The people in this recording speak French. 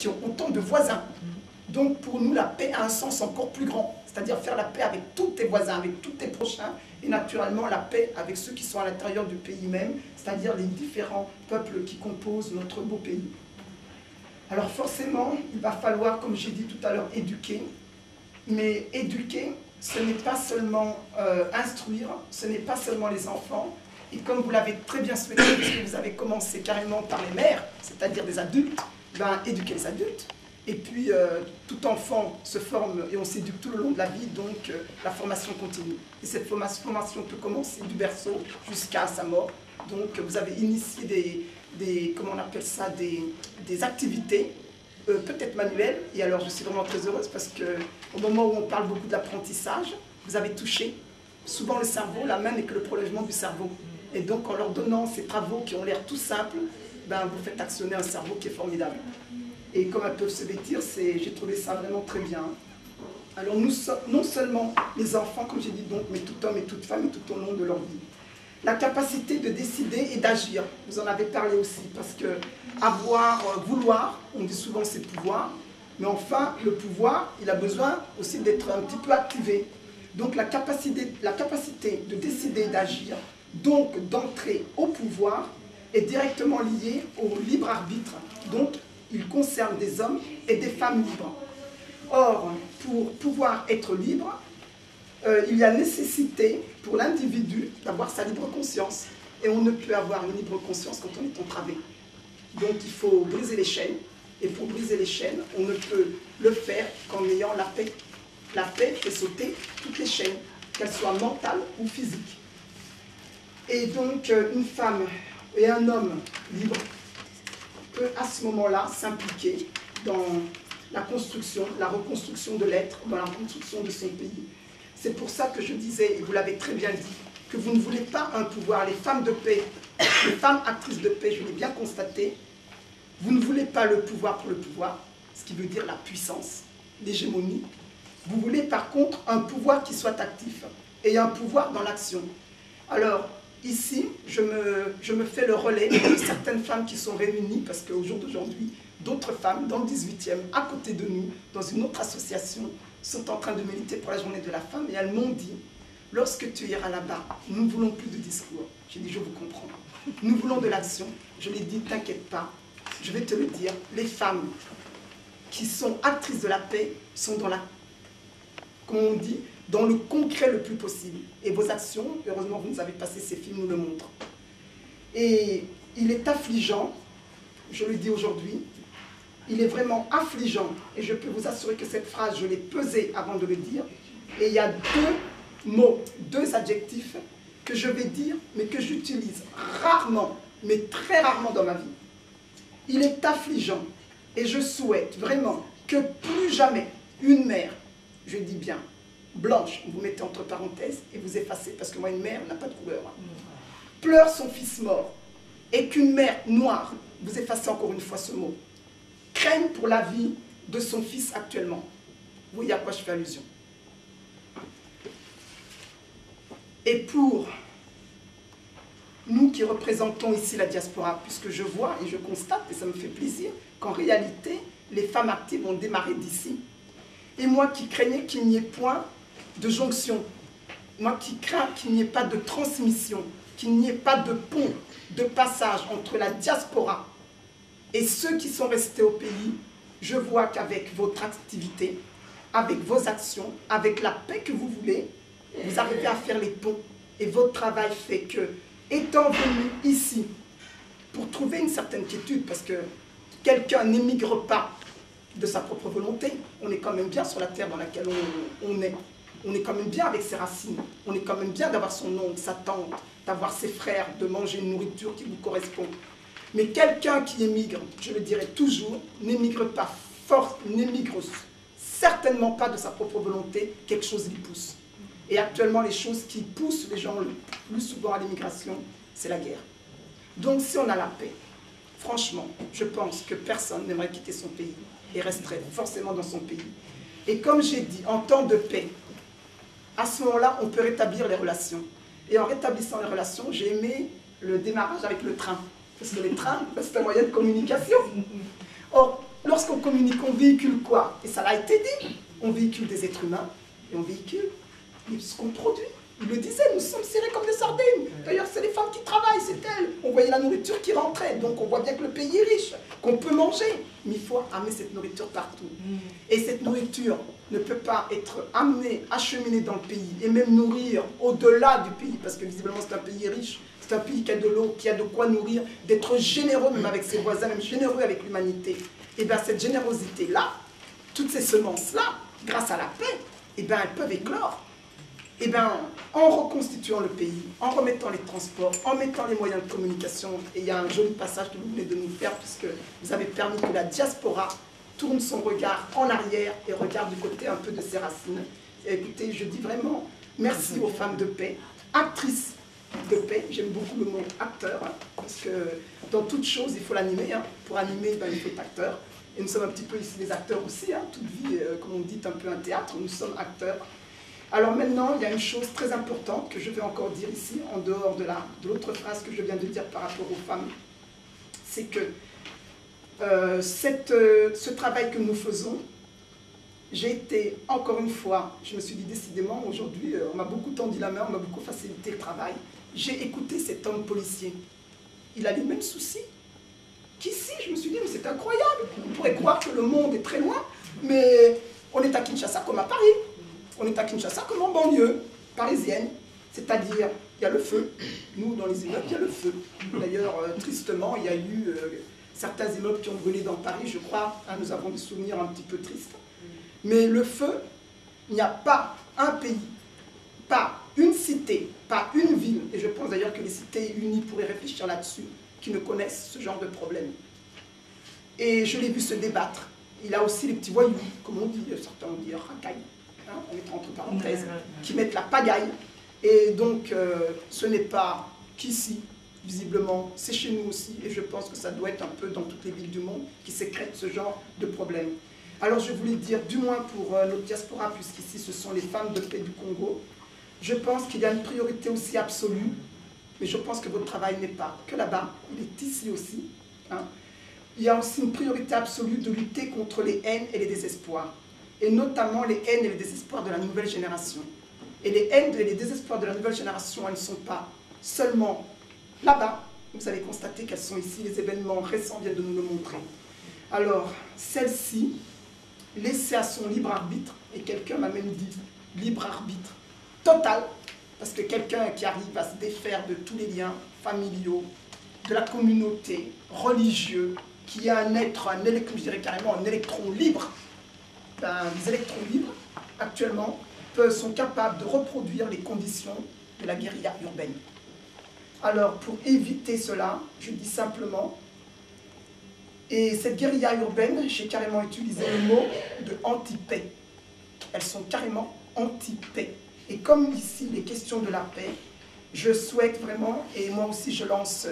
qui ont autant de voisins. Donc pour nous, la paix a un sens encore plus grand, c'est-à-dire faire la paix avec tous tes voisins, avec tous tes prochains, et naturellement la paix avec ceux qui sont à l'intérieur du pays même, c'est-à-dire les différents peuples qui composent notre beau pays. Alors forcément, il va falloir, comme j'ai dit tout à l'heure, éduquer, mais éduquer, ce n'est pas seulement instruire, ce n'est pas seulement les enfants, et comme vous l'avez très bien souhaité, puisque vous avez commencé carrément par les mères, c'est-à-dire des adultes, ben, éduquer les adultes. Et puis, tout enfant se forme et on s'éduque tout le long de la vie, donc la formation continue. Et cette formation peut commencer du berceau jusqu'à sa mort. Donc, vous avez initié comment on appelle ça, des activités, peut-être manuelles. Et alors, je suis vraiment très heureuse parce qu'au moment où on parle beaucoup de l'apprentissage, vous avez touché souvent le cerveau, la main n'est que le prolongement du cerveau. Et donc, en leur donnant ces travaux qui ont l'air tout simples, ben, vous faites actionner un cerveau qui est formidable. Et comme elles peuvent se vêtir, j'ai trouvé ça vraiment très bien. Alors nous sommes non seulement les enfants, comme j'ai dit donc, mais tout homme et toute femme, et tout au long de leur vie. La capacité de décider et d'agir, vous en avez parlé aussi, parce que vouloir, on dit souvent c'est pouvoir, mais enfin, le pouvoir, il a besoin aussi d'être un petit peu activé. Donc la capacité de décider et d'agir, donc d'entrer au pouvoir, est directement liée au libre arbitre. Donc, il concerne des hommes et des femmes libres. Or, pour pouvoir être libre, il y a nécessité pour l'individu d'avoir sa libre conscience. Et on ne peut avoir une libre conscience quand on est entravé. Donc il faut briser les chaînes. Et pour briser les chaînes, on ne peut le faire qu'en ayant la paix. La paix fait sauter toutes les chaînes, qu'elles soient mentales ou physiques. Et donc une femme et un homme libre peut à ce moment-là s'impliquer dans la construction, la reconstruction de l'être, dans la reconstruction de son pays. C'est pour ça que je disais, et vous l'avez très bien dit, que vous ne voulez pas un pouvoir. Les femmes de paix, les femmes actrices de paix, je l'ai bien constaté, vous ne voulez pas le pouvoir pour le pouvoir, ce qui veut dire la puissance, l'hégémonie. Vous voulez par contre un pouvoir qui soit actif et un pouvoir dans l'action. Alors, ici, je me fais le relais de certaines femmes qui sont réunies, parce qu'au jour d'aujourd'hui, d'autres femmes, dans le 18e, à côté de nous, dans une autre association, sont en train de militer pour la journée de la femme, et elles m'ont dit, lorsque tu iras là-bas, nous ne voulons plus de discours. J'ai dit, je vous comprends. Nous voulons de l'action. Je lui ai dit, t'inquiète pas, je vais te le dire, les femmes qui sont actrices de la paix sont dans la, comme on dit, dans le concret le plus possible. Et vos actions, heureusement vous nous avez passé ces films, nous le montrent. Et il est affligeant, je le dis aujourd'hui, il est vraiment affligeant, et je peux vous assurer que cette phrase, je l'ai pesée avant de le dire, et il y a deux mots, deux adjectifs que je vais dire, mais que j'utilise rarement, mais très rarement dans ma vie. Il est affligeant, et je souhaite vraiment que plus jamais une mère, je dis bien, blanche, vous mettez entre parenthèses et vous effacez, parce que moi une mère n'a pas de couleur, pleure son fils mort, et qu'une mère noire, vous effacez encore une fois ce mot, craigne pour la vie de son fils actuellement. Vous voyez à quoi je fais allusion. Et pour nous qui représentons ici la diaspora, puisque je vois et je constate, et ça me fait plaisir, qu'en réalité, les femmes actives ont démarré d'ici. Et moi qui craignais qu'il n'y ait point de jonction, moi qui crains qu'il n'y ait pas de transmission, qu'il n'y ait pas de pont, de passage entre la diaspora et ceux qui sont restés au pays, je vois qu'avec votre activité, avec vos actions, avec la paix que vous voulez, vous arrivez à faire les ponts. Et votre travail fait que, étant venu ici, pour trouver une certaine quiétude, parce que quelqu'un n'émigre pas de sa propre volonté, on est quand même bien sur la terre dans laquelle on est. On est quand même bien avec ses racines, on est quand même bien d'avoir son oncle, sa tante, d'avoir ses frères, de manger une nourriture qui vous correspond. Mais quelqu'un qui émigre, je le dirai toujours, n'émigre pas fort, n'émigre certainement pas de sa propre volonté, quelque chose l'y pousse. Et actuellement, les choses qui poussent les gens le plus souvent à l'immigration, c'est la guerre. Donc si on a la paix, franchement, je pense que personne n'aimerait quitter son pays et resterait forcément dans son pays. Et comme j'ai dit, en temps de paix, à ce moment-là, on peut rétablir les relations. Et en rétablissant les relations, j'ai aimé le démarrage avec le train. Parce que les trains, c'est un moyen de communication. Or, lorsqu'on communique, on véhicule quoi? Et ça l'a été dit. On véhicule des êtres humains et on véhicule ce qu'on produit. Il le disait, nous sommes serrés comme des sardines. D'ailleurs, c'est les femmes qui travaillent, c'est elles. On voyait la nourriture qui rentrait. Donc, on voit bien que le pays est riche, qu'on peut manger. Mais il faut amener cette nourriture partout. Et cette nourriture ne peut pas être amenée, acheminée dans le pays et même nourrir au-delà du pays. Parce que visiblement, c'est un pays riche. C'est un pays qui a de l'eau, qui a de quoi nourrir, d'être généreux même avec ses voisins, même généreux avec l'humanité. Et bien, cette générosité-là, toutes ces semences-là, grâce à la paix, et bien, elles peuvent éclore. Eh bien, en reconstituant le pays, en remettant les transports, en mettant les moyens de communication, et il y a un joli passage que vous venez de nous faire, puisque vous avez permis que la diaspora tourne son regard en arrière et regarde du côté un peu de ses racines. Et écoutez, je dis vraiment merci aux femmes de paix, actrices de paix, j'aime beaucoup le mot acteur, hein, parce que dans toute chose, il faut l'animer. Hein. Pour animer, ben, il faut être acteur. Et nous sommes un petit peu ici des acteurs aussi, hein. Toute vie, comme on dit, un peu un théâtre, nous sommes acteurs. Alors maintenant, il y a une chose très importante que je vais encore dire ici, en dehors de l'autre phrase que je viens de dire par rapport aux femmes, c'est que ce travail que nous faisons, j'ai été, encore une fois, je me suis dit décidément, aujourd'hui, on m'a beaucoup tendu la main, on m'a beaucoup facilité le travail. J'ai écouté cet homme policier. Il a les mêmes soucis qu'ici. Je me suis dit, mais c'est incroyable. On pourrait croire que le monde est très loin, mais on est à Kinshasa comme à Paris. On est à Kinshasa comme en banlieue parisienne, c'est-à-dire il y a le feu. Nous, dans les immeubles, il y a le feu. D'ailleurs, tristement, il y a eu certains immeubles qui ont brûlé dans Paris, je crois. Hein, nous avons des souvenirs un petit peu tristes. Mais le feu, il n'y a pas un pays, pas une cité, pas une ville, et je pense d'ailleurs que les cités unies pourraient réfléchir là-dessus, qui ne connaissent ce genre de problème. Et je l'ai vu se débattre. Il a aussi les petits voyous, comme on dit, certains vont dire racailles. Hein, on met entre parenthèses, qui mettent la pagaille. Et donc, ce n'est pas qu'ici, visiblement, c'est chez nous aussi. Et je pense que ça doit être un peu dans toutes les villes du monde qui sécrètent ce genre de problème. Alors, je voulais dire, du moins pour notre diaspora, puisqu'ici, ce sont les femmes de paix du Congo, je pense qu'il y a une priorité aussi absolue, mais je pense que votre travail n'est pas que là-bas, il est ici aussi. Hein. Il y a aussi une priorité absolue de lutter contre les haines et les désespoirs. Et notamment les haines et les désespoirs de la nouvelle génération. Et les haines et les désespoirs de la nouvelle génération, elles ne sont pas seulement là-bas. Vous allez constater qu'elles sont ici, les événements récents viennent de nous le montrer. Alors, celle-ci, laissée à son libre arbitre, et quelqu'un m'a même dit libre arbitre total, parce que quelqu'un qui arrive à se défaire de tous les liens familiaux, de la communauté, religieux, qui est un être, je dirais carrément un électron libre, les électrons libres, actuellement, sont capables de reproduire les conditions de la guérilla urbaine. Alors, pour éviter cela, je dis simplement, et cette guérilla urbaine, j'ai carrément utilisé le mot de anti-paix. Elles sont carrément anti-paix. Et comme ici, les questions de la paix, je souhaite vraiment, et moi aussi je lance